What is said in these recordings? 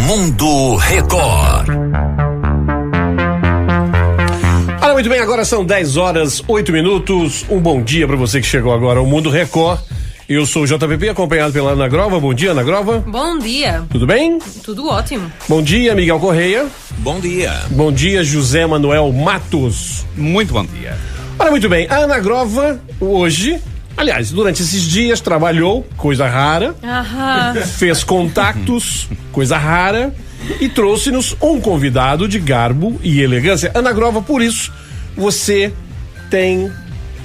Mundo Record. Olha, muito bem, agora são 10h08. Um bom dia para você que chegou agora ao Mundo Record. Eu sou o JPP, acompanhado pela Ana Grova. Bom dia, Ana Grova. Bom dia. Tudo bem? Tudo ótimo. Bom dia, Miguel Correia. Bom dia. Bom dia, José Manuel Matos. Muito bom dia. Olha, muito bem, a Ana Grova hoje, aliás, durante esses dias trabalhou, coisa rara, fez contatos, coisa rara, e trouxe-nos um convidado de garbo e elegância. Ana Grova, por isso, você tem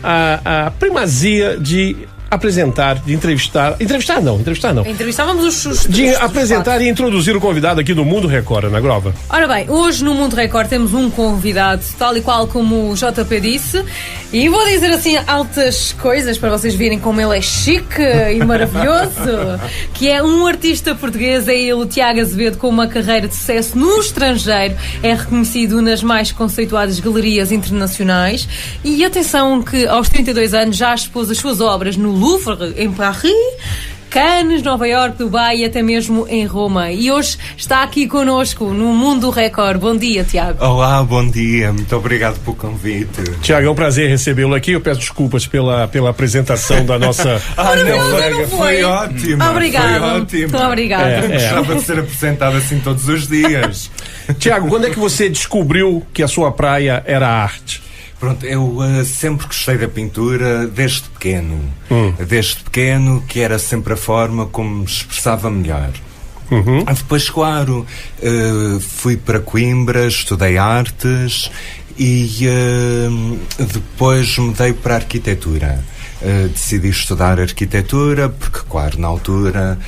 a primazia de apresentar, de entrevistar não. Entrevistávamos os de apresentar e introduzir o convidado aqui do Mundo Record, Ana Grova. Ora bem, hoje no Mundo Record temos um convidado, tal e qual como o JP disse, e vou dizer assim altas coisas para vocês verem como ele é chique e maravilhoso, que é um artista português, é ele, o Tiago Azevedo, com uma carreira de sucesso no estrangeiro, é reconhecido nas mais conceituadas galerias internacionais, e atenção que aos 32 anos já expôs as suas obras no Louvre, em Paris, Cannes, Nova Iorque, Dubai e até mesmo em Roma. E hoje está aqui connosco no Mundo Record. Bom dia, Tiago. Olá, bom dia. Muito obrigado pelo convite. Tiago, é um prazer recebê-lo aqui. Eu peço desculpas pela apresentação da nossa... não foi ótimo. Obrigado. Foi ótimo. Muito obrigado. Gostava de ser apresentado assim todos os dias. Tiago, quando é que você descobriu que a sua praia era a arte? Pronto, eu sempre gostei da pintura desde pequeno. Desde pequeno, que era sempre a forma como me expressava melhor. Depois, claro, fui para Coimbra, estudei artes e depois mudei para a arquitetura. Decidi estudar arquitetura porque, claro, na altura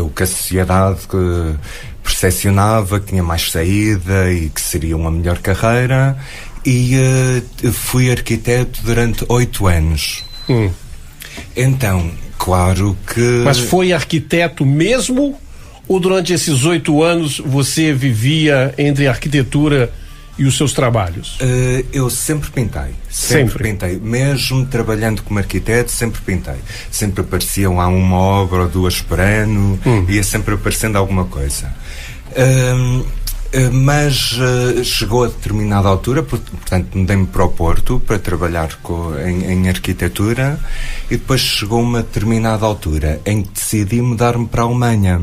o que a sociedade percepcionava que tinha mais saída e que seria uma melhor carreira. E fui arquiteto durante 8 anos. Então, claro que... Mas foi arquiteto mesmo? Ou durante esses 8 anos você vivia entre a arquitetura e os seus trabalhos? Eu sempre pintei. Sempre pintei. Mesmo trabalhando como arquiteto, sempre pintei. Sempre aparecia lá uma obra ou duas por ano. Ia sempre aparecendo alguma coisa. Mas chegou a determinada altura, portanto mudei-me para o Porto para trabalhar em arquitetura, e depois chegou uma determinada altura em que decidi mudar-me para a Alemanha,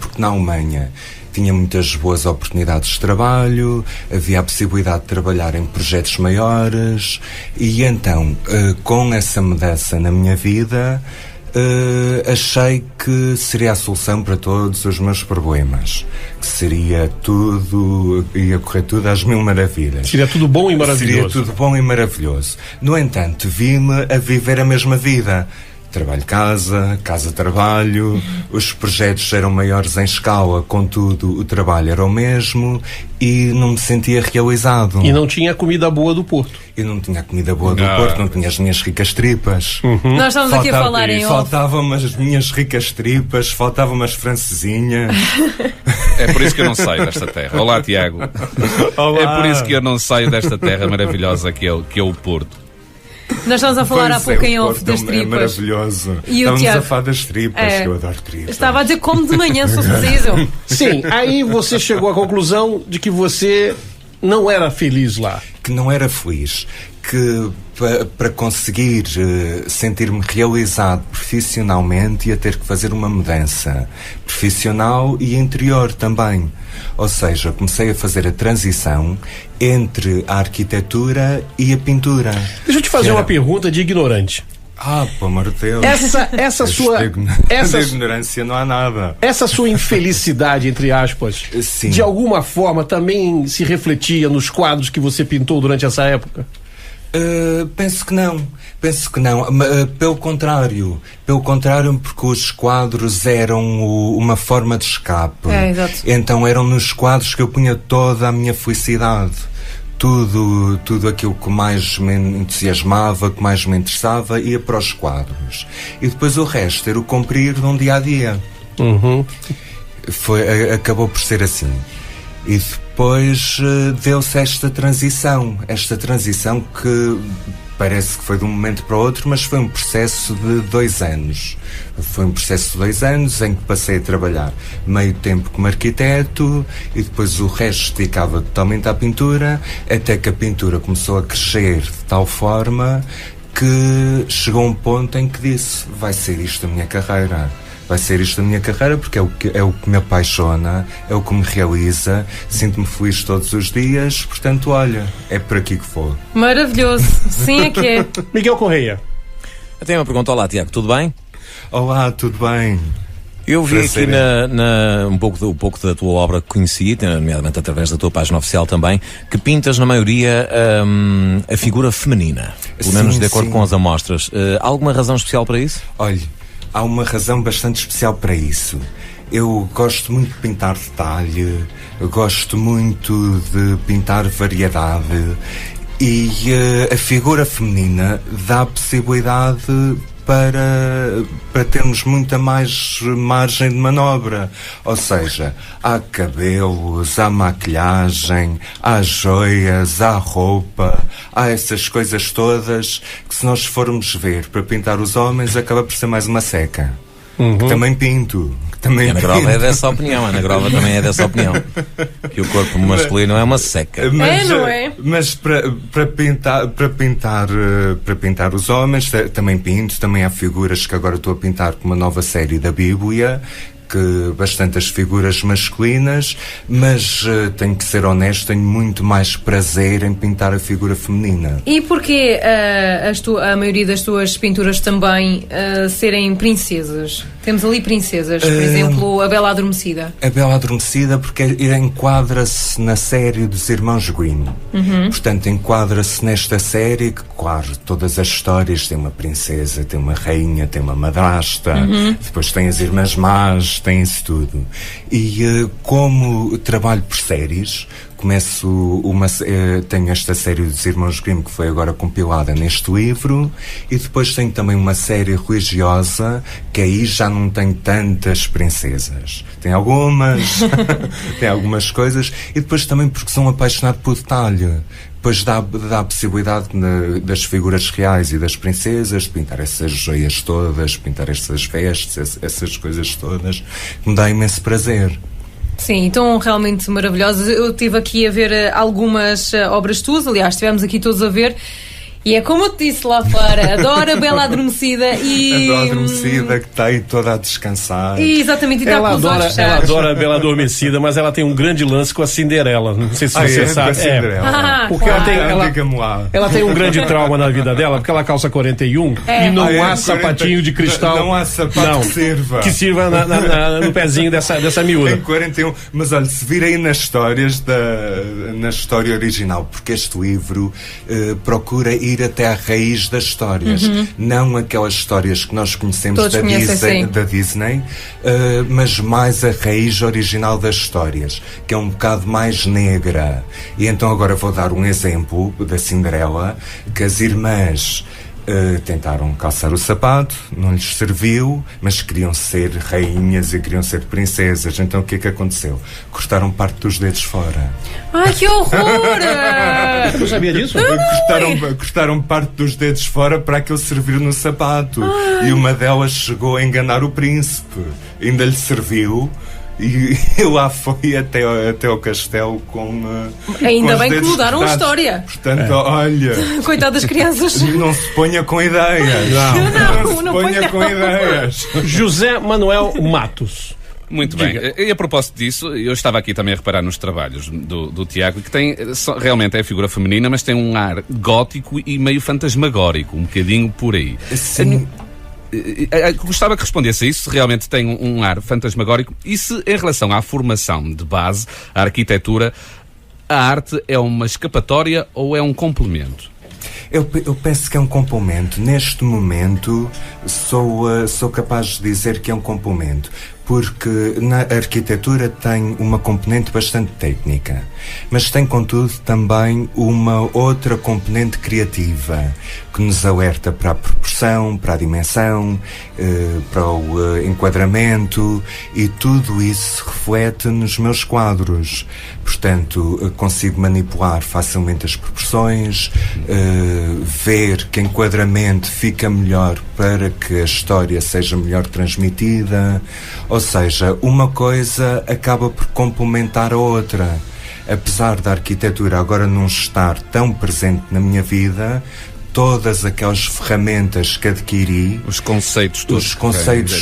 porque na Alemanha tinha muitas boas oportunidades de trabalho, havia a possibilidade de trabalhar em projetos maiores, e então com essa mudança na minha vida achei que seria a solução para todos os meus problemas, que seria tudo, ia correr tudo às mil maravilhas. Seria tudo bom e maravilhoso. Seria tudo bom e maravilhoso. No entanto, vi-me a viver a mesma vida. Trabalho-casa, casa-trabalho, os projetos eram maiores em escala, contudo o trabalho era o mesmo e não me sentia realizado. E não tinha comida boa do Porto. Eu não tinha a comida boa do Porto, não tinha as minhas ricas tripas. Nós estamos aqui a falar em off. Faltavam-me as minhas ricas tripas, faltavam-me as francesinhas. É por isso que eu não saio desta terra. Olá, Tiago. Olá. É por isso que eu não saio desta terra maravilhosa que é o Porto. Nós estamos a falar há pouco em off das É tripas. maravilhoso. E o Estamos Tiago, a falar das tripas, que eu adoro tripas. estava a dizer como de manhã, se fosse preciso. Sim, aí você chegou à conclusão de que você não era feliz lá. Que não era feliz. Que para conseguir sentir-me realizado profissionalmente ia ter que fazer uma mudança profissional e interior também. Ou seja, comecei a fazer a transição entre a arquitetura e a pintura. Deixa eu te fazer uma pergunta de ignorante. Pelo amor de Deus. Essa sua... De ignorância não há nada. Essa sua infelicidade, entre aspas, Sim. de alguma forma também se refletia nos quadros que você pintou durante essa época? Penso que não. Pelo contrário, porque os quadros eram uma forma de escape. Exato. Então eram nos quadros que eu punha toda a minha felicidade. Tudo aquilo que mais me entusiasmava, que mais me interessava, ia para os quadros. E depois o resto era o cumprir de um dia a dia. Acabou por ser assim. E depois deu-se esta transição que parece que foi de um momento para o outro, mas foi um processo de 2 anos. Foi um processo de 2 anos em que passei a trabalhar meio tempo como arquiteto e depois o resto dedicava totalmente à pintura, até que a pintura começou a crescer de tal forma que chegou um ponto em que disse: vai ser isto a minha carreira. Vai ser isto a minha carreira, porque é o que me apaixona, é o que me realiza, sinto-me feliz todos os dias, portanto, olha, é por aqui que vou. Maravilhoso, sim é que é. Miguel Correia. Eu tenho uma pergunta. Olá, Tiago, tudo bem? Olá, tudo bem? Eu vi Prazer. aqui um pouco da tua obra que conheci, nomeadamente através da tua página oficial também, que pintas na maioria a figura feminina, pelo menos de acordo com as amostras. Há alguma razão especial para isso? Olha, há uma razão bastante especial para isso. Eu gosto muito de pintar detalhe, eu gosto muito de pintar variedade e a figura feminina dá a possibilidade para termos muita mais margem de manobra. Ou seja, há cabelos, há maquilhagem, há joias, há roupa, há essas coisas todas que, se nós formos ver para pintar os homens, acaba por ser mais uma seca. Que também pinto. A Ana Grova é dessa opinião. A Ana Grova também é dessa opinião. Que o corpo masculino é uma seca. Mas, não é? Mas para pintar os homens também pinto. Também há figuras que agora estou a pintar com uma nova série da Bíblia, que bastantes figuras masculinas, mas tenho que ser honesto, tenho muito mais prazer em pintar a figura feminina. E porquê a maioria das tuas pinturas também serem princesas? Temos ali princesas, por exemplo, a Bela Adormecida. A Bela Adormecida porque enquadra-se na série dos Irmãos Grimm. Portanto, enquadra-se nesta série que, claro, todas as histórias têm uma princesa, tem uma rainha, tem uma madrasta, depois tem as Irmãs Más, tem isso tudo. E como trabalho por séries, tenho esta série dos Irmãos Grimm que foi agora compilada neste livro, e depois tenho também uma série religiosa que aí já não tem tantas princesas. Tem algumas, tem algumas coisas, e depois também porque sou apaixonado por detalhe. Depois dá a possibilidade das figuras reais e das princesas de pintar essas joias todas, pintar essas vestes, essas coisas todas, que me dá imenso prazer. Sim, então realmente maravilhosas. Eu estive aqui a ver algumas obras tuas, aliás, estivemos aqui todos a ver. E é como eu te disse lá fora, adoro a Bela Adormecida e... A Bela Adormecida que está aí toda a descansar. E, exatamente, e está com os olhos fechados. Ela adora a Bela Adormecida, mas ela tem um grande lance com a Cinderela. Não sei se você sabe. Porque ela tem um grande trauma na vida dela, porque ela calça 41 e não há sapatinho de cristal. Não há sapato que sirva. Que sirva no pezinho dessa miúda. Tem 41. Mas olha, se vir aí nas histórias, na história original, porque este livro procura ir até à raiz das histórias, não aquelas histórias que nós conhecemos da Disney, mas mais a raiz original das histórias, que é um bocado mais negra. E então agora vou dar um exemplo da Cinderela, que as irmãs tentaram calçar o sapato, não lhes serviu, mas queriam ser rainhas e queriam ser princesas. Então o que é que aconteceu? Cortaram parte dos dedos fora. Ai, que horror! Não sabia disso? Cortaram parte dos dedos fora para aquilo servir no sapato. E uma delas chegou a enganar o príncipe. Ainda lhe serviu. E lá foi até ao castelo com ainda com bem que mudaram a cortados. história. Portanto, olha, Coitado das crianças. não se ponha com ideias. Não se ponha com ideias. José Manuel Matos. Muito bem. E a propósito disso, eu estava aqui também a reparar nos trabalhos do Tiago, que tem, realmente é a figura feminina, mas tem um ar gótico e meio fantasmagórico, um bocadinho por aí. Sim. Gostava que respondesse a isso, se realmente tem um ar fantasmagórico, e se em relação à formação de base, à arquitetura, a arte é uma escapatória ou é um complemento? Eu penso que é um complemento. Neste momento sou capaz de dizer que é um complemento, porque na arquitetura tem uma componente bastante técnica, mas tem contudo também uma outra componente criativa que nos alerta para a proporção, para a dimensão, para o enquadramento, e tudo isso reflete nos meus quadros. Portanto, consigo manipular facilmente as proporções, ver que enquadramento fica melhor para que a história seja melhor transmitida. Ou seja, uma coisa acaba por complementar a outra. Apesar da arquitetura agora não estar tão presente na minha vida, todas aquelas ferramentas que adquiri, os conceitos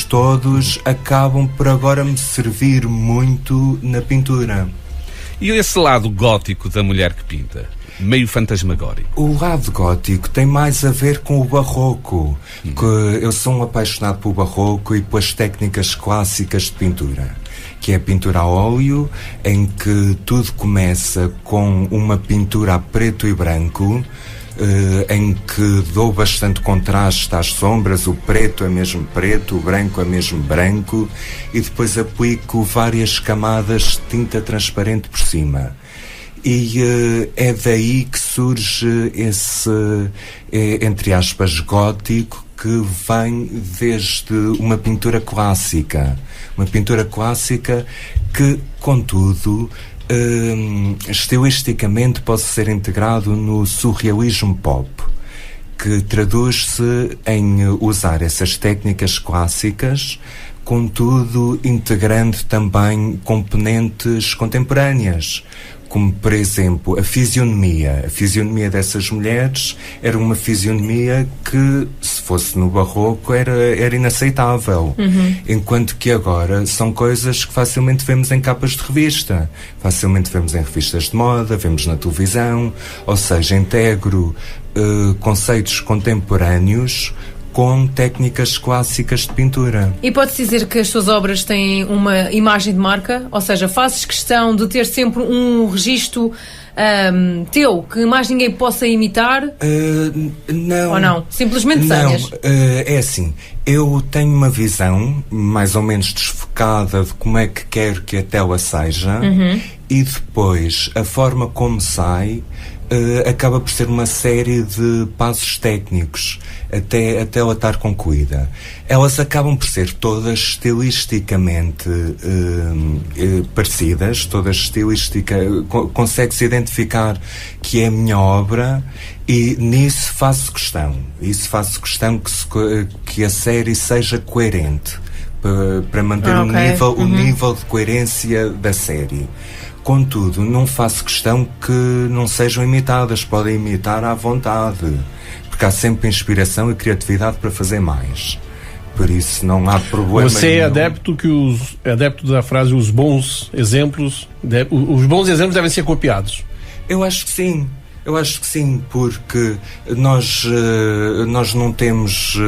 todos acabam por agora me servir muito na pintura. E esse lado gótico da mulher que pinta? Meio fantasmagórico. O lado gótico tem mais a ver com o barroco. Que eu sou um apaixonado pelo barroco e pelas técnicas clássicas de pintura, que é a pintura a óleo, em que tudo começa com uma pintura a preto e branco, em que dou bastante contraste às sombras, o preto é mesmo preto, o branco é mesmo branco, e depois aplico várias camadas de tinta transparente por cima. E é daí que surge esse, entre aspas, gótico, que vem desde uma pintura clássica. Uma pintura clássica que, contudo, estilisticamente pode ser integrado no surrealismo pop, que traduz-se em usar essas técnicas clássicas, contudo integrando também componentes contemporâneas, como, por exemplo, a fisionomia. A fisionomia dessas mulheres era uma fisionomia que, se fosse no barroco, era inaceitável. Enquanto que agora são coisas que facilmente vemos em capas de revista, facilmente vemos em revistas de moda, vemos na televisão, ou seja, integro conceitos contemporâneos com técnicas clássicas de pintura. E pode-se dizer que as suas obras têm uma imagem de marca? Ou seja, fazes questão de ter sempre um registro teu, que mais ninguém possa imitar? Não. Ou não? Simplesmente desenhas? É assim, eu tenho uma visão mais ou menos desfocada de como é que quero que a tela seja, e depois a forma como sai acaba por ser uma série de passos técnicos até ela estar concluída. Elas acabam por ser todas estilisticamente parecidas, consegue-se identificar que é a minha obra, e nisso faço questão. Que a série seja coerente, para manter o nível de coerência da série. Contudo, não faço questão que não sejam imitadas, podem imitar à vontade, porque há sempre inspiração e criatividade para fazer mais. Por isso não há problema. Você é adepto da frase os bons exemplos devem ser copiados. Eu acho que sim, porque nós não temos.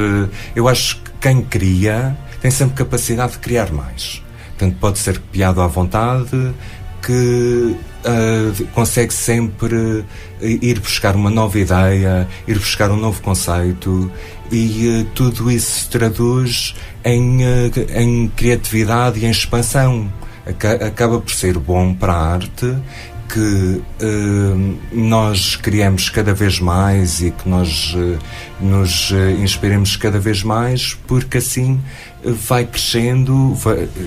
Eu acho que quem cria tem sempre capacidade de criar mais. Portanto, pode ser copiado à vontade, que consegue sempre ir buscar uma nova ideia, ir buscar um novo conceito, e tudo isso se traduz em criatividade e em expansão. Acaba por ser bom para a arte, que nós criamos cada vez mais e que nós nos inspiremos cada vez mais, porque assim vai crescendo.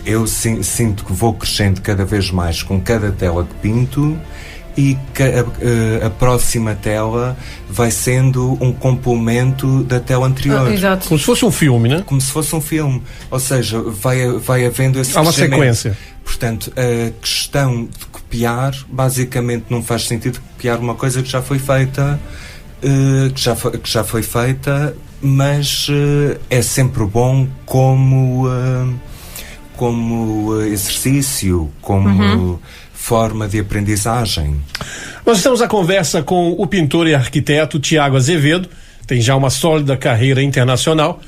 Eu sinto que vou crescendo cada vez mais com cada tela que pinto, e que a próxima tela vai sendo um complemento da tela anterior. Exato. Como se fosse um filme, né? Como se fosse um filme. Ou seja, vai havendo esse há uma crescimento. sequência. Portanto, a questão de copiar, basicamente não faz sentido copiar uma coisa que já foi feita, mas é sempre bom como exercício, como forma de aprendizagem. Nós estamos à conversa com o pintor e arquiteto Tiago Azevedo, tem já uma sólida carreira internacional.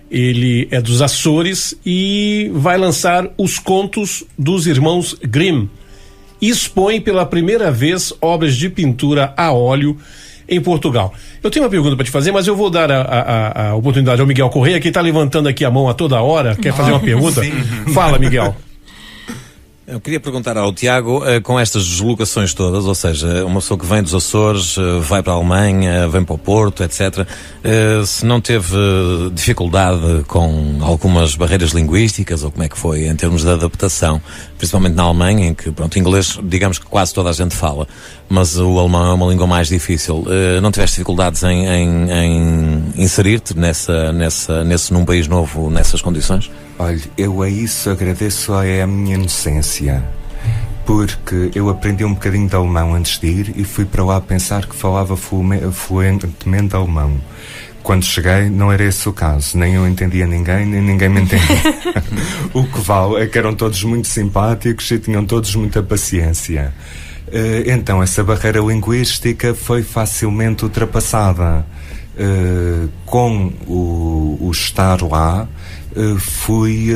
Ele é dos Açores e vai lançar Os Contos dos Irmãos Grimm. Expõe pela primeira vez obras de pintura a óleo em Portugal. Eu tenho uma pergunta para te fazer, mas eu vou dar a oportunidade ao Miguel Correia, que está levantando aqui a mão a toda hora, quer fazer uma pergunta? Fala, Miguel. Eu queria perguntar ao Tiago, com estas deslocações todas, ou seja, uma pessoa que vem dos Açores, vai para a Alemanha, vem para o Porto, etc., se não teve dificuldade com algumas barreiras linguísticas, ou como é que foi em termos de adaptação, principalmente na Alemanha, em que, pronto, inglês, digamos que quase toda a gente fala, mas o alemão é uma língua mais difícil. Não tiveste dificuldades em inserir-te num país novo, nessas condições? Olha, eu a isso agradeço a minha inocência, porque eu aprendi um bocadinho de alemão antes de ir e fui para lá pensar que falava fluentemente alemão. Quando cheguei não era esse o caso, nem eu entendia ninguém, nem ninguém me entendia. O que vale é que eram todos muito simpáticos e tinham todos muita paciência. Então essa barreira linguística foi facilmente ultrapassada. Com o estar lá, fui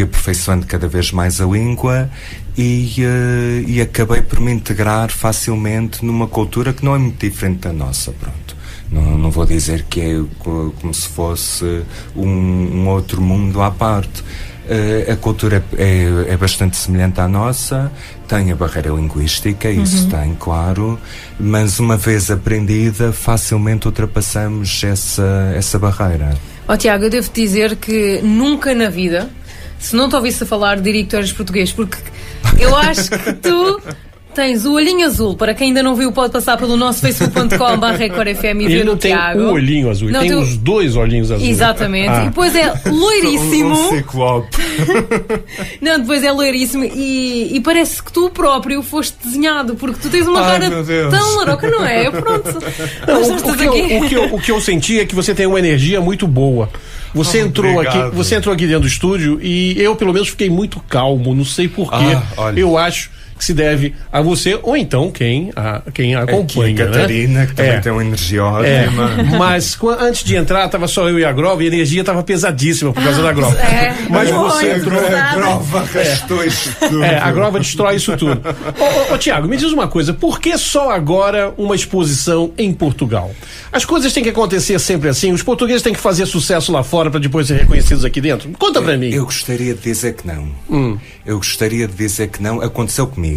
aperfeiçoando cada vez mais a língua e acabei por me integrar facilmente numa cultura que não é muito diferente da nossa, pronto. Não vou dizer que é como se fosse um outro mundo à parte. A cultura é bastante semelhante à nossa, tem a barreira linguística, isso tem, claro, mas uma vez aprendida, facilmente ultrapassamos essa barreira. Tiago, eu devo dizer que nunca na vida, se não te ouvisse a falar, diria que tu eras português, porque eu acho que tu tens o olhinho azul. Para quem ainda não viu, pode passar pelo nosso facebook.com/RecordFM e ver o Tiago. Ele não tem o olhinho azul, ele tem os dois olhinhos azuis. Exatamente. E depois é loiríssimo. Um ciclope. Não, depois é loiríssimo e parece que tu próprio foste desenhado, porque tu tens uma cara tão laroca, não é? Pronto. O que eu senti é que você tem uma energia muito boa. Você entrou aqui dentro do estúdio e eu, pelo menos, fiquei muito calmo. Não sei porquê. Eu acho que se deve a você, ou então quem a acompanha. A Catarina, que também tem uma energia ótima. Mas antes de entrar, estava só eu e a Grova, e a energia estava pesadíssima por causa da Grova. Mas você entrou. A Grova arrastou isso tudo. A Grova destrói isso tudo. Ô Tiago, me diz uma coisa, por que só agora uma exposição em Portugal? As coisas têm que acontecer sempre assim? Os portugueses têm que fazer sucesso lá fora para depois ser reconhecidos aqui dentro? Conta para mim. Eu gostaria de dizer que não. Eu gostaria de dizer que não. Aconteceu comigo.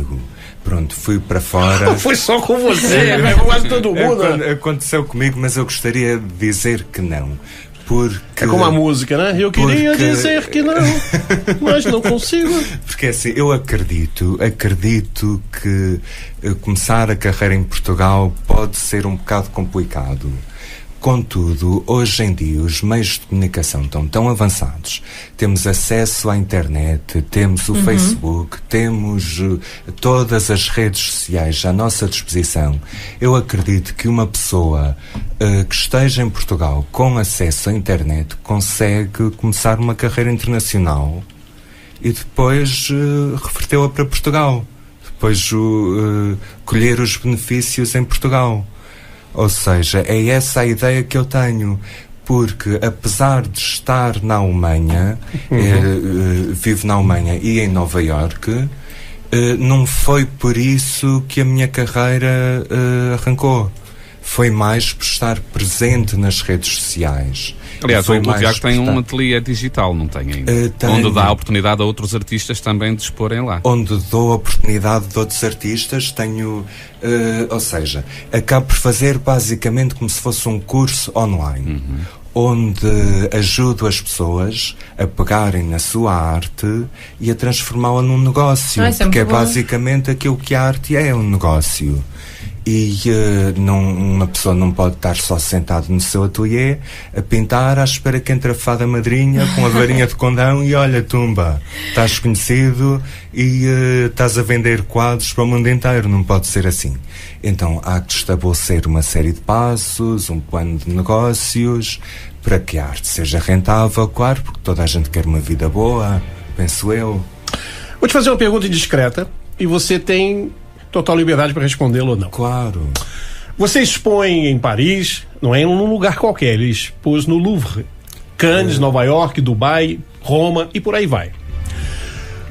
Pronto, fui para fora. Não foi só com você, quase todo mundo. Aconteceu comigo, mas eu gostaria de dizer que não. Porque, é como a música, né? Eu queria dizer que não, mas não consigo. Porque assim, eu acredito que começar a carreira em Portugal pode ser um bocado complicado. Contudo, hoje em dia os meios de comunicação estão tão avançados, temos acesso à internet, temos o Facebook, temos todas as redes sociais à nossa disposição. Eu acredito que uma pessoa que esteja em Portugal com acesso à internet consegue começar uma carreira internacional e depois revertê-la para Portugal, depois colher os benefícios em Portugal. Ou seja, é essa a ideia que eu tenho, porque apesar de estar na Alemanha, vivo na Alemanha e em Nova Iorque, não foi por isso que a minha carreira arrancou. Foi mais por estar presente nas redes sociais. Aliás, o Tiago tem um ateliê digital, não tem ainda? Onde dá a oportunidade a outros artistas também de exporem lá. Onde dou a oportunidade de outros artistas, tenho... ou seja, acabo por fazer basicamente como se fosse um curso online. Onde ajudo as pessoas a pegarem na sua arte e a transformá-la num negócio. Porque é basicamente aquilo que a arte é um negócio. E uma pessoa não pode estar só sentado no seu ateliê a pintar à espera que entre a fada madrinha com a varinha de condão e olha, tumba, estás conhecido e estás a vender quadros para o mundo inteiro. Não pode ser assim. Então há que estabelecer uma série de passos, um plano de negócios para que a arte seja rentável, claro, porque toda a gente quer uma vida boa, penso eu. Vou te fazer uma pergunta indiscreta e você tem total liberdade para respondê-lo ou não. Claro. Você expõe em Paris, não é em um lugar qualquer, ele expôs no Louvre, Cannes, Nova York, Dubai, Roma e por aí vai.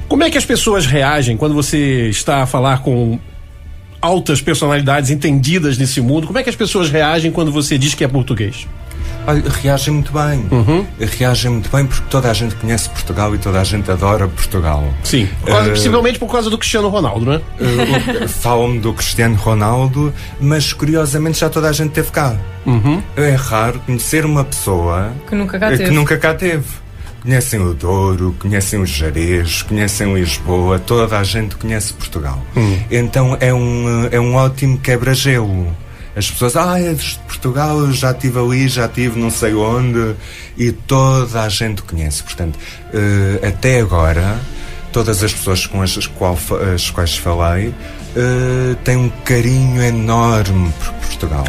Como é que as pessoas reagem quando você está a falar com altas personalidades entendidas nesse mundo? Como é que as pessoas reagem quando você diz que é português? Olha, reagem muito bem. Reagem muito bem porque toda a gente conhece Portugal e toda a gente adora Portugal. Sim, possivelmente por causa do Cristiano Ronaldo, não é? Falam-me do Cristiano Ronaldo, mas curiosamente já toda a gente esteve cá. É raro conhecer uma pessoa que nunca cá teve. Conhecem o Douro, conhecem o Jerez, conhecem Lisboa, toda a gente conhece Portugal. Então é um ótimo quebra-gelo. As pessoas, é de Portugal, eu já estive ali, já estive não sei onde, e toda a gente conhece. Portanto, até agora, todas as pessoas com as quais falei têm um carinho enorme por Portugal.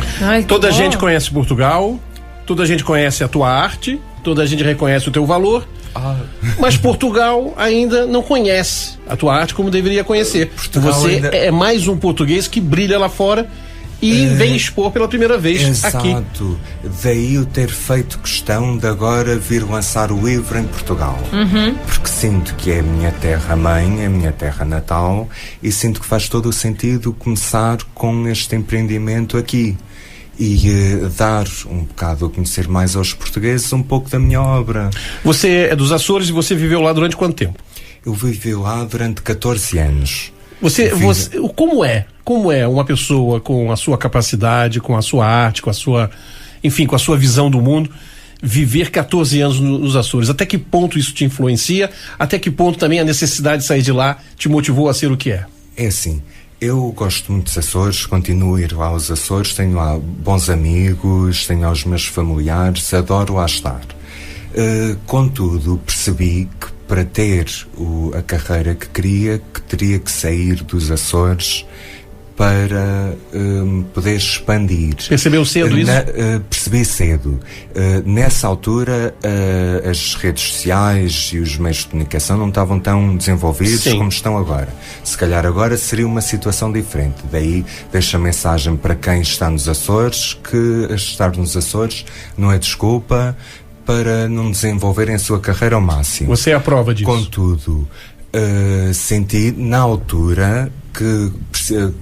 Toda a gente conhece Portugal, toda a gente conhece a tua arte, toda a gente reconhece o teu valor, mas Portugal ainda não conhece a tua arte como deveria conhecer. Você é mais um português que brilha lá fora e vem expor pela primeira vez aqui. Exato. Daí eu ter feito questão de agora vir lançar o livro em Portugal. Porque sinto que é a minha terra-mãe, é a minha terra natal, e sinto que faz todo o sentido começar com este empreendimento aqui. E dar um bocado a conhecer mais aos portugueses um pouco da minha obra. Você é dos Açores e você viveu lá durante quanto tempo? Eu vivi lá durante 14 anos. Como é uma pessoa com a sua capacidade, com a sua arte, com a sua visão do mundo, viver 14 anos nos Açores? Até que ponto isso te influencia? Até que ponto também a necessidade de sair de lá te motivou a ser o que é? É assim, eu gosto muito dos Açores, continuo a ir lá aos Açores, tenho lá bons amigos, tenho lá os meus familiares, adoro lá estar. Contudo, percebi que para ter a carreira que queria, que teria que sair dos Açores para poder expandir. Percebeu cedo isso? Percebi cedo. Nessa altura, as redes sociais e os meios de comunicação não estavam tão desenvolvidos como estão agora. Se calhar agora seria uma situação diferente. Daí deixo a mensagem para quem está nos Açores que estar nos Açores não é desculpa para não desenvolverem a sua carreira ao máximo. Você é a prova disso. Contudo, senti na altura que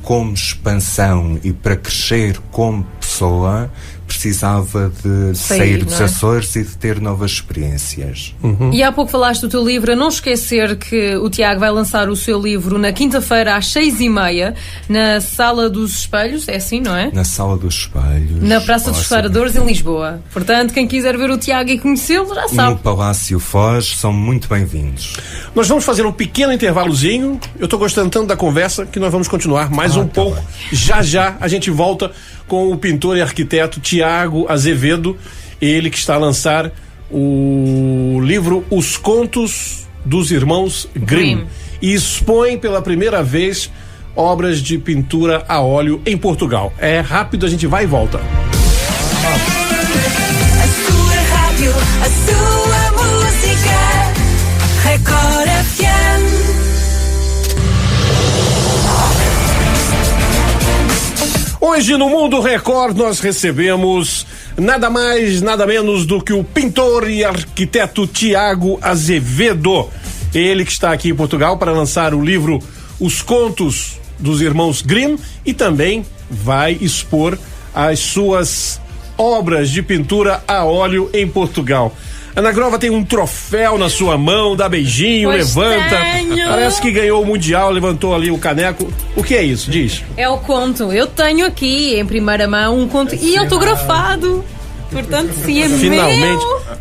como expansão e para crescer como pessoa precisava de sair dos Açores e de ter novas experiências. E há pouco falaste do teu livro. A não esquecer que o Tiago vai lançar o seu livro na quinta-feira às 6h30 na Sala dos Espelhos, é assim, não é? Na Sala dos Espelhos, na Praça dos Restauradores em Lisboa. Portanto, quem quiser ver o Tiago e conhecê-lo já sabe. No Palácio Foz, são muito bem-vindos. Nós vamos fazer um pequeno intervalozinho. Eu estou gostando tanto da conversa que nós vamos continuar mais um pouco. Bem. Já a gente volta com o pintor e arquiteto Tiago Azevedo, ele que está a lançar o livro Os Contos dos Irmãos Grimm e expõe pela primeira vez obras de pintura a óleo em Portugal. É rápido, a gente vai e volta. A sua rádio, a sua música, Record FM. Hoje no Mundo Record nós recebemos nada mais, nada menos do que o pintor e arquiteto Tiago Azevedo. Ele que está aqui em Portugal para lançar o livro Os Contos dos Irmãos Grimm e também vai expor as suas obras de pintura a óleo em Portugal. Ana Grova tem um troféu na sua mão, dá beijinho, levanta. Parece que ganhou o Mundial, levantou ali o caneco. O que é isso? Diz. É o conto. Eu tenho aqui, em primeira mão, um conto e autografado. Portanto, se é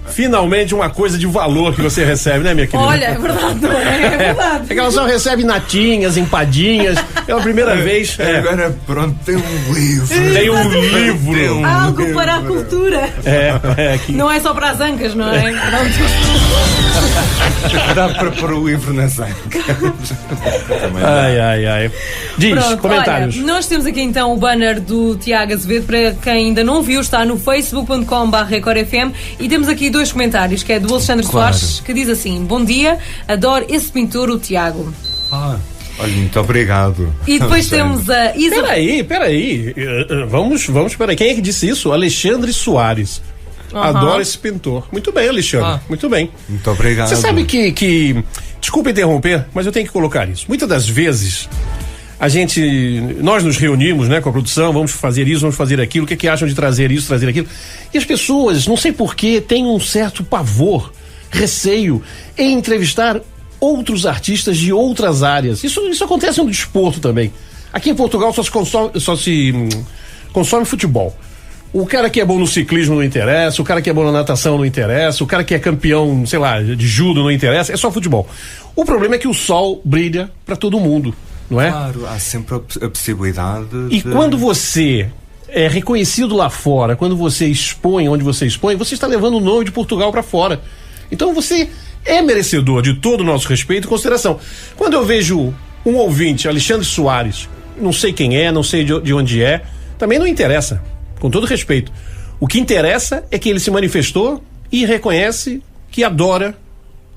finalmente uma coisa de valor que você recebe, né, minha querida? Olha, é verdade, não é? É verdade. É que ela só recebe natinhas, empadinhas. É a primeira vez. Agora, pronto, tem um livro. Tem um livro. Algo para a cultura. Não é só para as ancas, não é? Dá para pôr o livro nas ancas. Ai. Diz, pronto, comentários. Olha, nós temos aqui então o banner do Tiago Azevedo. Para quem ainda não viu, está no facebook.com/recordfm e temos aqui dois comentários, que é do Alexandre Soares, que diz assim: bom dia, adoro esse pintor, o Tiago. Olha, muito obrigado. E depois temos a Isa. Peraí. Vamos, peraí. Quem é que disse isso? Alexandre Soares. Adoro esse pintor. Muito bem, Alexandre. Muito bem. Muito obrigado. Você sabe que desculpa interromper, mas eu tenho que colocar isso. Muitas das vezes nós nos reunimos, né, com a produção, vamos fazer isso, vamos fazer aquilo, o que acham de trazer isso, trazer aquilo? E as pessoas, não sei porquê, têm um certo pavor, receio em entrevistar outros artistas de outras áreas. Isso acontece no desporto também. Aqui em Portugal só se consome futebol. O cara que é bom no ciclismo não interessa, o cara que é bom na natação não interessa, o cara que é campeão, sei lá, de judo não interessa, é só futebol. O problema é que o sol brilha para todo mundo, não é? Claro, há sempre a possibilidade E quando você é reconhecido lá fora, quando você expõe onde você expõe, você está levando o nome de Portugal para fora. Então você é merecedor de todo o nosso respeito e consideração. Quando eu vejo um ouvinte, Alexandre Soares, não sei quem é, não sei de onde é, também não interessa, com todo respeito. O que interessa é que ele se manifestou e reconhece que adora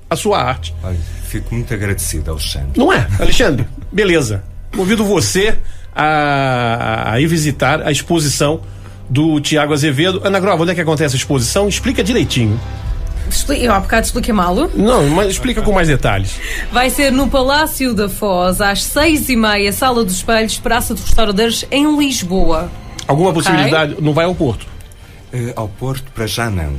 a sua arte. Olha, fico muito agradecido, Alexandre. Não é, Alexandre? Beleza. Convido você a ir visitar a exposição do Tiago Azevedo. Ana Grova, onde é que acontece a exposição? Explica direitinho. Eu há bocado expliquei mal. Não, mas explica com mais detalhes. Vai ser no Palácio da Foz, às 6h30, Sala dos Espelhos, Praça dos Restauradores, em Lisboa. Alguma possibilidade? Não vai ao Porto? Ao Porto, para já não.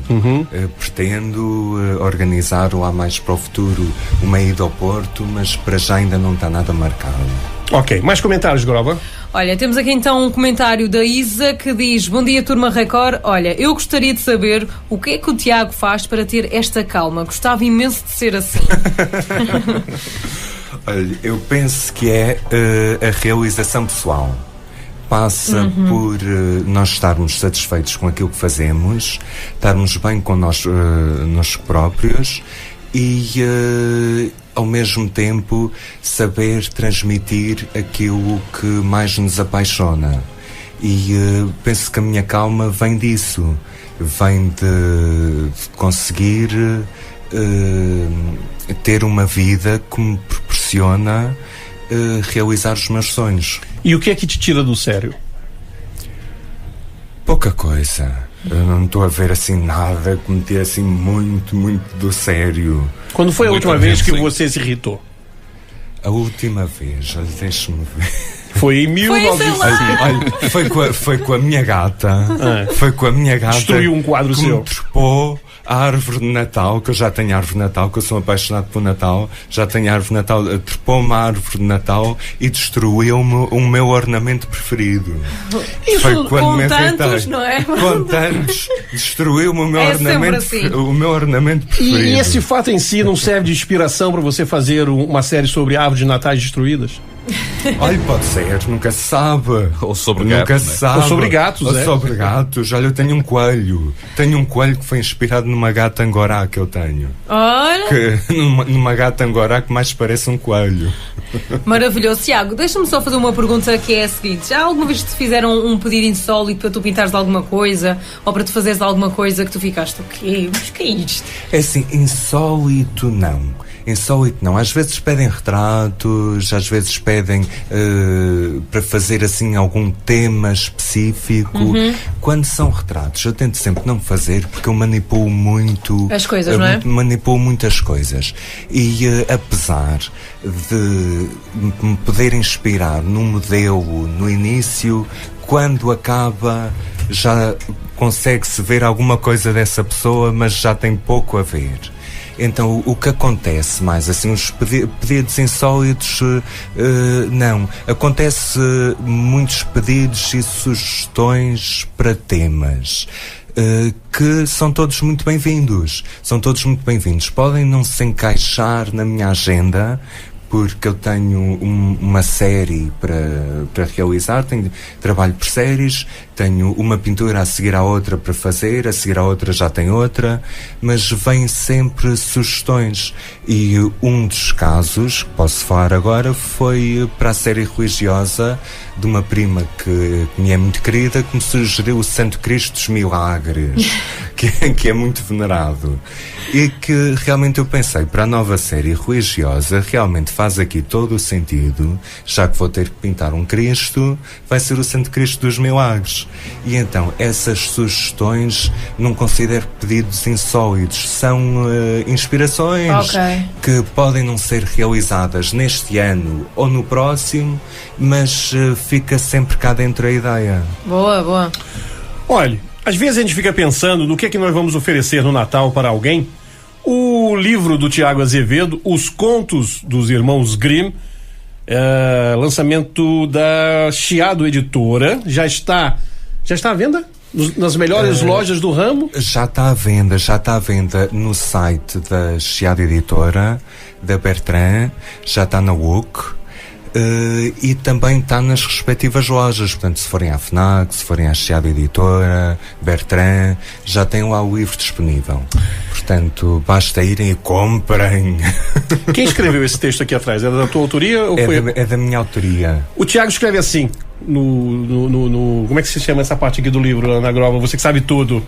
Pretendo organizar lá mais para o futuro uma ida ao Porto, mas para já ainda não está nada marcado. Ok, mais comentários, Grova? Olha, temos aqui então um comentário da Isa que diz: bom dia, turma Record. Olha, eu gostaria de saber o que é que o Tiago faz para ter esta calma. Gostava imenso de ser assim. Olha, eu penso que é a realização pessoal. Passa por nós estarmos satisfeitos com aquilo que fazemos, estarmos bem com nós próprios e ao mesmo tempo saber transmitir aquilo que mais nos apaixona. E penso que a minha calma vem disso, vem de conseguir ter uma vida que me proporciona realizar os meus sonhos. E o que é que te tira do sério? Pouca coisa. Eu não estou a ver assim nada que me tire assim muito, muito do sério. Quando foi a última vez que você se irritou? A última vez, deixa-me ver. Foi em 1900. Foi com a minha gata. Foi com a minha gata. Destruiu um quadro que seu. Me trepou a árvore de Natal, que eu já tenho árvore de Natal, que eu sou apaixonado por Natal. Já tenho árvore de Natal. Trepou-me a árvore de Natal e destruiu-me o meu ornamento preferido. Isso foi quando me tantos, não é? Com tantos, destruiu-me o meu ornamento, assim. o meu ornamento preferido. E esse fato em si não serve de inspiração para você fazer uma série sobre árvores de natais destruídas? Olha, pode ser, nunca se sabe. Ou sobre nunca gatos, se sabe. Ou sobre gatos, Ou sobre gatos. Olha, eu tenho um coelho. Tenho um coelho que foi inspirado numa gata angorá que eu tenho. Olha! Numa gata angorá que mais parece um coelho. Maravilhoso. Tiago, deixa-me só fazer uma pergunta que é a seguinte: já alguma vez te fizeram um pedido insólito para tu pintares de alguma coisa ou para tu fazeres de alguma coisa que tu ficaste o quê? Mas que é isto? É assim, insólito não. Insólito não. Às vezes pedem retratos, às vezes pedem para fazer assim algum tema específico. Quando são retratos, eu tento sempre não fazer porque eu manipulo muito as coisas, não é? Manipulo muitas coisas. E apesar de me poder inspirar num modelo no início, quando acaba já consegue-se ver alguma coisa dessa pessoa, mas já tem pouco a ver. Então o que acontece mais, assim, os pedidos insólitos, não. Acontece muitos pedidos e sugestões para temas. Que são todos muito bem-vindos. São todos muito bem-vindos. Podem não se encaixar na minha agenda, porque eu tenho uma série para realizar, trabalho por séries, tenho uma pintura a seguir à outra para fazer, a seguir à outra já tem outra, mas vêm sempre sugestões. E um dos casos que posso falar agora foi para a série religiosa de uma prima que me é muito querida, que me sugeriu o Santo Cristo dos Milagres, que é muito venerado. E que realmente eu pensei, para a nova série religiosa, realmente faz aqui todo o sentido, já que vou ter que pintar um Cristo, vai ser o Santo Cristo dos Milagres. E então, essas sugestões não considero pedidos insólitos, são inspirações que podem não ser realizadas neste ano ou no próximo, mas fica sempre cá dentro a ideia. Boa, boa. Olha, às vezes a gente fica pensando no que é que nós vamos oferecer no Natal para alguém. O livro do Tiago Azevedo, Os Contos dos Irmãos Grimm, lançamento da Chiado Editora, já está à venda? Nas melhores lojas do ramo? Já está à venda no site da Chiado Editora, da Bertrand, já está na WUC. E também está nas respectivas lojas, portanto, se forem à FNAC, se forem à Chiado Editora, Bertrand, já tem lá o livro disponível. Portanto, basta irem e comprem. Quem escreveu esse texto aqui atrás? É da tua autoria? Ou é da minha autoria. O Tiago escreve assim, no como é que se chama essa parte aqui do livro, Ana Grova? Você que sabe tudo.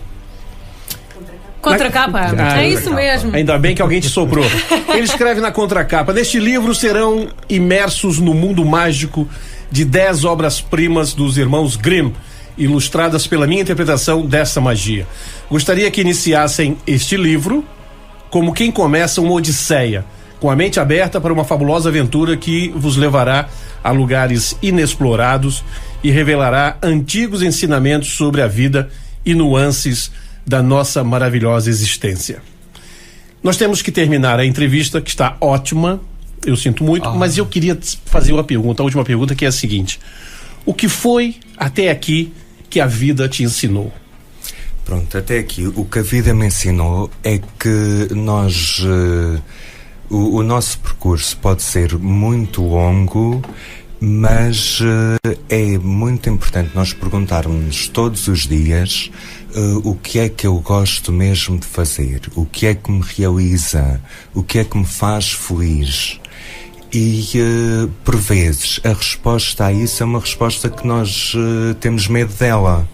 Contracapa. É isso mesmo. Ainda bem que alguém te soprou. Ele escreve na contracapa: neste livro serão imersos no mundo mágico de 10 obras-primas dos irmãos Grimm, ilustradas pela minha interpretação dessa magia. Gostaria que iniciassem este livro como quem começa uma odisseia, com a mente aberta para uma fabulosa aventura que vos levará a lugares inexplorados e revelará antigos ensinamentos sobre a vida e nuances da nossa maravilhosa existência. Nós temos que terminar a entrevista, que está ótima, eu sinto muito, mas eu queria fazer uma pergunta, a última pergunta, que é a seguinte: o que foi até aqui que a vida te ensinou? Pronto, até aqui o que a vida me ensinou é que nós, o nosso percurso pode ser muito longo, mas é muito importante nós perguntarmos todos os dias o que é que eu gosto mesmo de fazer, o que é que me realiza, o que é que me faz feliz. E por vezes a resposta a isso é uma resposta que nós temos medo dela,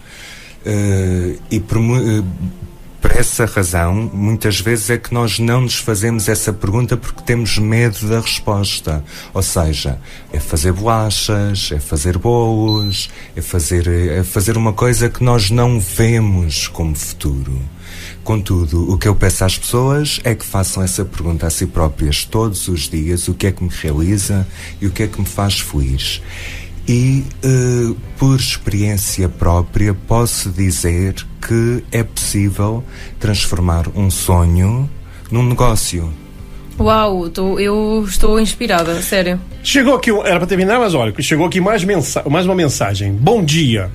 e por essa razão, muitas vezes é que nós não nos fazemos essa pergunta porque temos medo da resposta. Ou seja, é fazer bolachas, é fazer bolos, é fazer uma coisa que nós não vemos como futuro. Contudo, o que eu peço às pessoas é que façam essa pergunta a si próprias todos os dias: o que é que me realiza e o que é que me faz feliz. E por experiência própria posso dizer que é possível transformar um sonho num negócio. Uau, eu estou inspirada, sério. Chegou aqui, era para terminar, mas olha, chegou aqui mais uma mensagem. Bom dia,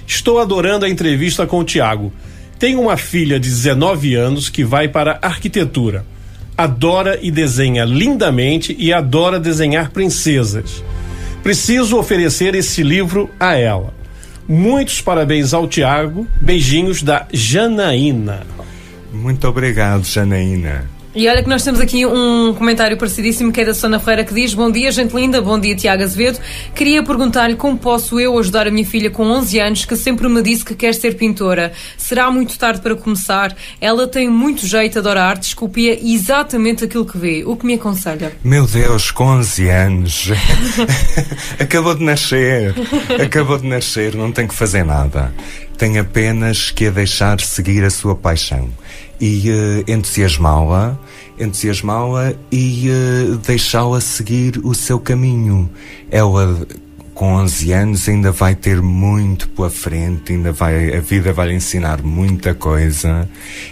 estou adorando a entrevista com o Tiago. Tenho uma filha de 19 anos que vai para arquitetura. Adora e desenha lindamente e adora desenhar princesas. Preciso oferecer esse livro a ela. Muitos parabéns ao Tiago. Beijinhos da Janaína. Muito obrigado, Janaína. E olha que nós temos aqui um comentário parecidíssimo, que é da Sona Ferreira, que diz: bom dia, gente linda, bom dia, Tiago Azevedo. Queria perguntar-lhe como posso eu ajudar a minha filha com 11 anos, que sempre me disse que quer ser pintora. Será muito tarde para começar? Ela tem muito jeito, adora artes, copia exatamente aquilo que vê. O que me aconselha? Meu Deus, com 11 anos. Acabou de nascer, não tem que fazer nada. Tem apenas que a deixar seguir a sua paixão. E entusiasmá-la e deixá-la seguir o seu caminho. Ela, com 11 anos, ainda vai ter muito pela frente, a vida vai lhe ensinar muita coisa,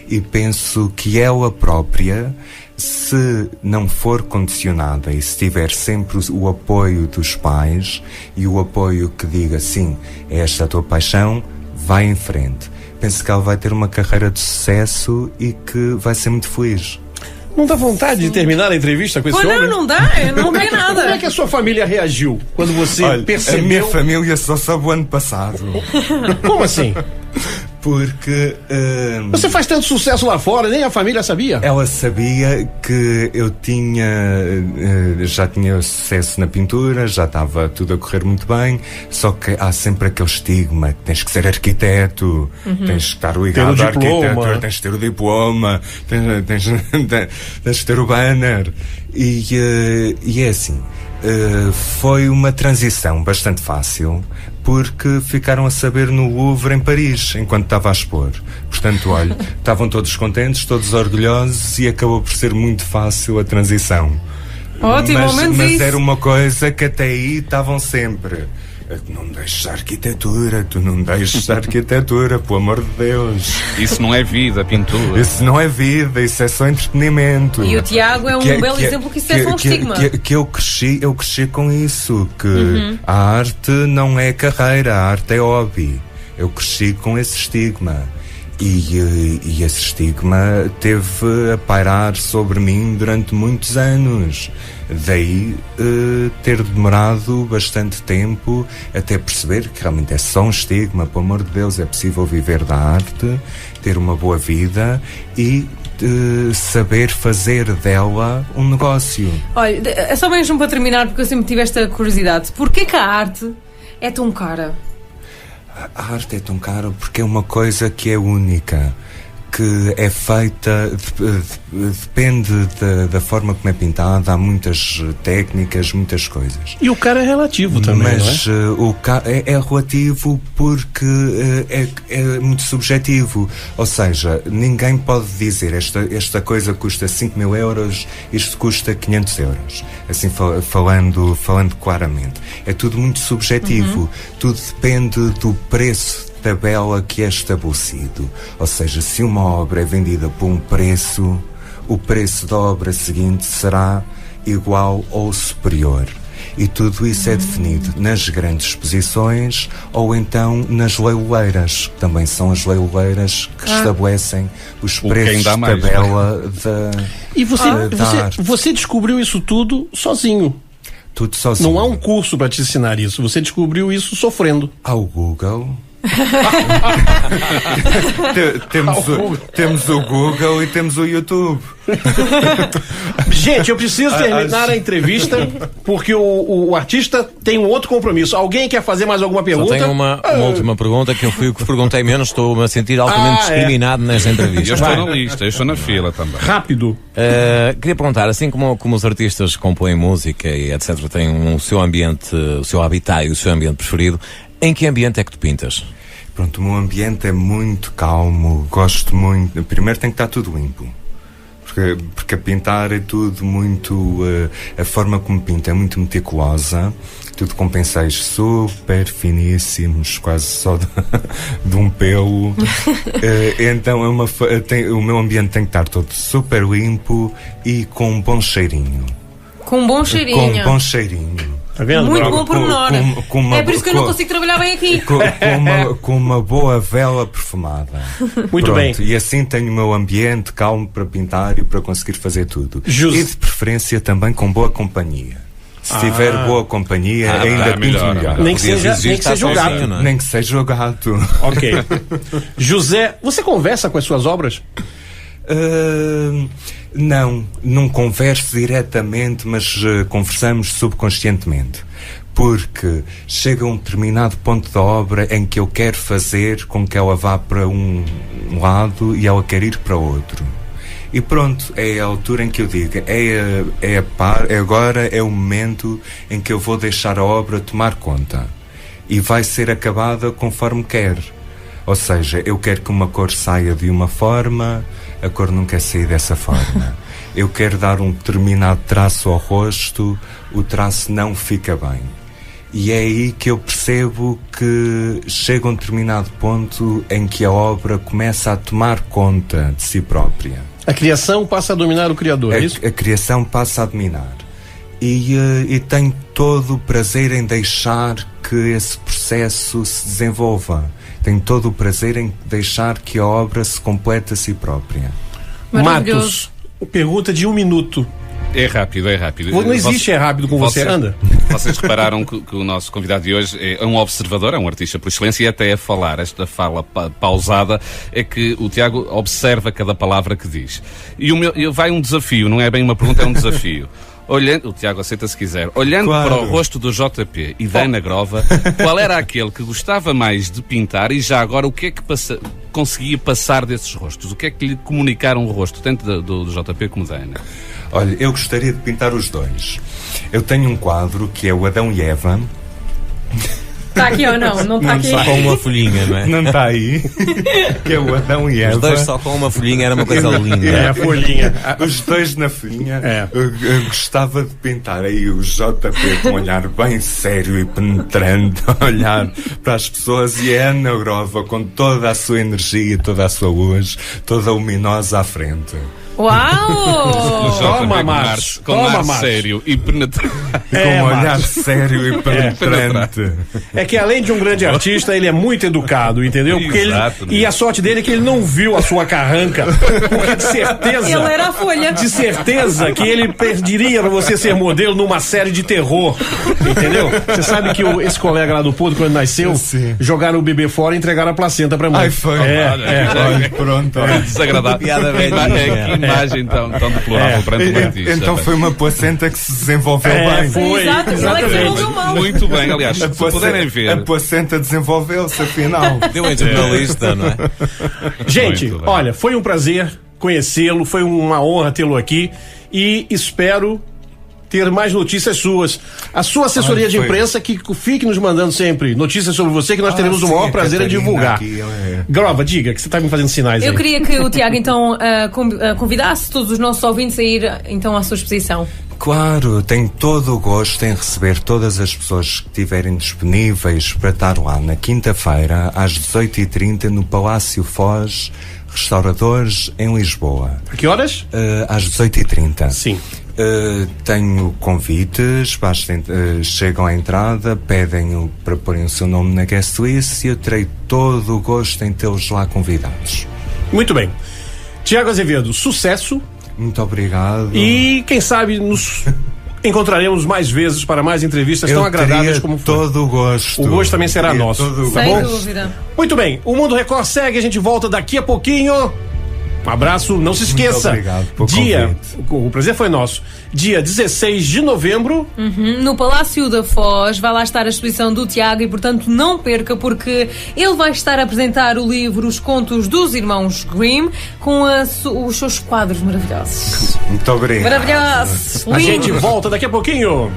e penso que ela própria, se não for condicionada e se tiver sempre o apoio dos pais e o apoio que diga: sim, é esta a tua paixão, vai em frente. Penso que ela vai ter uma carreira de sucesso e que vai ser muito feliz. Não dá vontade de terminar a entrevista com esse homem? Não dá, eu não tenho nada. Como é que a sua família reagiu quando você percebeu? A minha família só sabe o ano passado. Como assim? Porque Você faz tanto sucesso lá fora, nem a família sabia. ela sabia que eu já tinha sucesso na pintura, já estava tudo a correr muito bem, só que há sempre aquele estigma: tens que ser arquiteto, tens que estar ligado à arquitetura, tens que ter o diploma, tens que ter o banner. E é assim, foi uma transição bastante fácil, porque ficaram a saber no Louvre, em Paris, enquanto estava a expor. Portanto, olha, estavam todos contentes, todos orgulhosos, e acabou por ser muito fácil a transição. Ótimo, mas era uma coisa que até aí estavam sempre: não deixes a arquitetura, tu não deixes a arquitetura, pelo amor de Deus. Isso não é vida, pintura. Isso não é vida, isso é só entretenimento. E o Tiago é um belo exemplo que isso é só um estigma. Que eu cresci com isso, que a arte não é carreira, a arte é hobby. Eu cresci com esse estigma. E esse estigma teve a pairar sobre mim durante muitos anos. Daí ter demorado bastante tempo até perceber que realmente é só um estigma. Pelo amor de Deus, é possível viver da arte, ter uma boa vida e saber fazer dela um negócio. Olha, é só mesmo para terminar, porque eu sempre tive esta curiosidade. Porquê que a arte é tão cara? A arte é tão cara porque é uma coisa que é única, que é feita, depende da forma como é pintada, há muitas técnicas, muitas coisas. E o cara é relativo também, mas não é? O é relativo porque é muito subjetivo. Ou seja, ninguém pode dizer esta coisa custa 5.000 euros, isto custa 500 euros. Assim, falando claramente. É tudo muito subjetivo. Tudo depende do preço tabela que é estabelecido. Ou seja, se uma obra é vendida por um preço, o preço da obra seguinte será igual ou superior. E tudo isso é definido nas grandes exposições ou então nas leiloeiras, que também são as leiloeiras que estabelecem os preços de tabela da E você descobriu isso tudo sozinho? Tudo sozinho. Não há um curso para te ensinar isso, você descobriu isso sofrendo. Ao Google. Temos o Google e temos o YouTube. Gente, eu preciso terminar a entrevista porque o artista tem um outro compromisso. Alguém quer fazer mais alguma pergunta? Só tenho uma última pergunta, que eu fui o que perguntei menos. Estou-me a sentir altamente discriminado nesta entrevista. Eu estou na lista, eu estou na fila também. Rápido. Queria perguntar, assim como os artistas compõem música e etc, têm o seu ambiente, o seu habitat e o seu ambiente preferido, em que ambiente é que tu pintas? Pronto, o meu ambiente é muito calmo, gosto muito. Primeiro tem que estar tudo limpo. Porque a pintar é tudo muito... a forma como pinto é muito meticulosa, tudo com pincéis super finíssimos, quase só de um pelo. Então o meu ambiente tem que estar todo super limpo e com um bom cheirinho. Com um bom cheirinho. Com um bom cheirinho. Tá vendo? Muito bom pormenor. É por isso que eu não consigo trabalhar bem aqui. Com uma boa vela perfumada. Muito bem. E assim tenho o meu ambiente calmo para pintar e para conseguir fazer tudo. E de preferência também com boa companhia. Se tiver boa companhia, ainda pinto melhor. Nem que seja o gato. Nem que seja o gato. Ok. José, você conversa com as suas obras? Não converso diretamente, mas conversamos subconscientemente. Porque chega um determinado ponto da obra em que eu quero fazer com que ela vá para um lado e ela quer ir para outro. E pronto, é a altura em que eu digo, agora é o momento em que eu vou deixar a obra tomar conta. E vai ser acabada conforme quer. Ou seja, eu quero que uma cor saia de uma forma, a cor não quer sair dessa forma. Eu quero dar um determinado traço ao rosto, o traço não fica bem. E é aí que eu percebo que chega um determinado ponto em que a obra começa a tomar conta de si própria. A criação passa a dominar o criador, é isso? A criação passa a dominar. E tenho todo o prazer em deixar que esse processo se desenvolva. Tenho todo o prazer em deixar que a obra se complete a si própria. Matos, pergunta de 1 minuto. É rápido, é rápido. Não existe é rápido com você, anda. Vocês repararam que o nosso convidado de hoje é um observador, é um artista por excelência, e até a falar, esta fala pausada, é que o Tiago observa cada palavra que diz. E vai um desafio, não é bem uma pergunta, é um desafio. Olhando, o Tiago aceita se quiser. Olhando para o rosto do JP e da Ana Grova, qual era aquele que gostava mais de pintar e já agora o que é que conseguia passar desses rostos? O que é que lhe comunicaram o rosto, tanto do JP como da Ana? Olha, eu gostaria de pintar os dois. Eu tenho um quadro que é o Adão e Eva. Está aqui ou não? Não está aqui. Só com uma folhinha, não é? Não está aí. Que é o Adão e Eva. Os dois só com uma folhinha era uma coisa linda. É, a folhinha. Os dois na folhinha. É. Eu gostava de pintar aí o JP com um olhar bem sério e penetrante, a olhar para as pessoas, e a Ana Grova com toda a sua energia, toda a sua luz, toda luminosa à frente. Uau! Toma, Marcos. Com ar sério e penetrante. Com um olhar sério e penetrante. É que além de um grande artista, ele é muito educado, entendeu? Porque Exato, e a sorte dele é que ele não viu a sua carranca. Porque de certeza. Ele era a folha. De certeza que ele pediria pra você ser modelo numa série de terror. Entendeu? Você sabe que esse colega lá do Porto, quando nasceu, jogaram o bebê fora e entregaram a placenta pra mãe. Ai, foi. Olha, pronto. Desagradável. Piada velhinha. Que imagem tão deplorável perante um artista. Então foi uma placenta que se desenvolveu bem. Foi. Exato, ele é que se desenvolveu mal. Muito bem, aliás, se puderem A ver. placenta desenvolveu-se, afinal. Deu em jornalista, não é? Gente, Muito bem. olha, foi um prazer conhecê-lo, foi uma honra tê-lo aqui e espero ter mais notícias suas. A sua assessoria de imprensa que fique nos mandando sempre notícias sobre você, que nós teremos o maior prazer em divulgar. Grova, diga, que você está me fazendo sinais aí. Eu queria que o Tiago então convidasse todos os nossos ouvintes a ir então à sua exposição. Claro, tenho todo o gosto em receber todas as pessoas que estiverem disponíveis para estar lá na quinta-feira, às 18h30, no Palácio Foz Restauradores, em Lisboa. A que horas? Às 18h30. Sim. Tenho convites, chegam à entrada, pedem para porem o seu nome na guest list e eu terei todo o gosto em tê-los lá convidados. Muito bem. Tiago Azevedo, sucesso. Muito obrigado. E quem sabe nos encontraremos mais vezes para mais entrevistas tão agradáveis como foi. Todo o gosto. O gosto também será nosso. Tá Sem bom? dúvida. Muito bem. O Mundo Record segue, a gente volta daqui a pouquinho. Um abraço, não se esqueça. Muito obrigado pelo o prazer foi nosso. Dia 16 de novembro. No Palácio da Foz vai lá estar a exposição do Tiago e, portanto, não perca, porque ele vai estar a apresentar o livro Os Contos dos Irmãos Grimm com os seus quadros maravilhosos. Muito obrigado. Maravilhosos! A Lindos. gente volta daqui a pouquinho.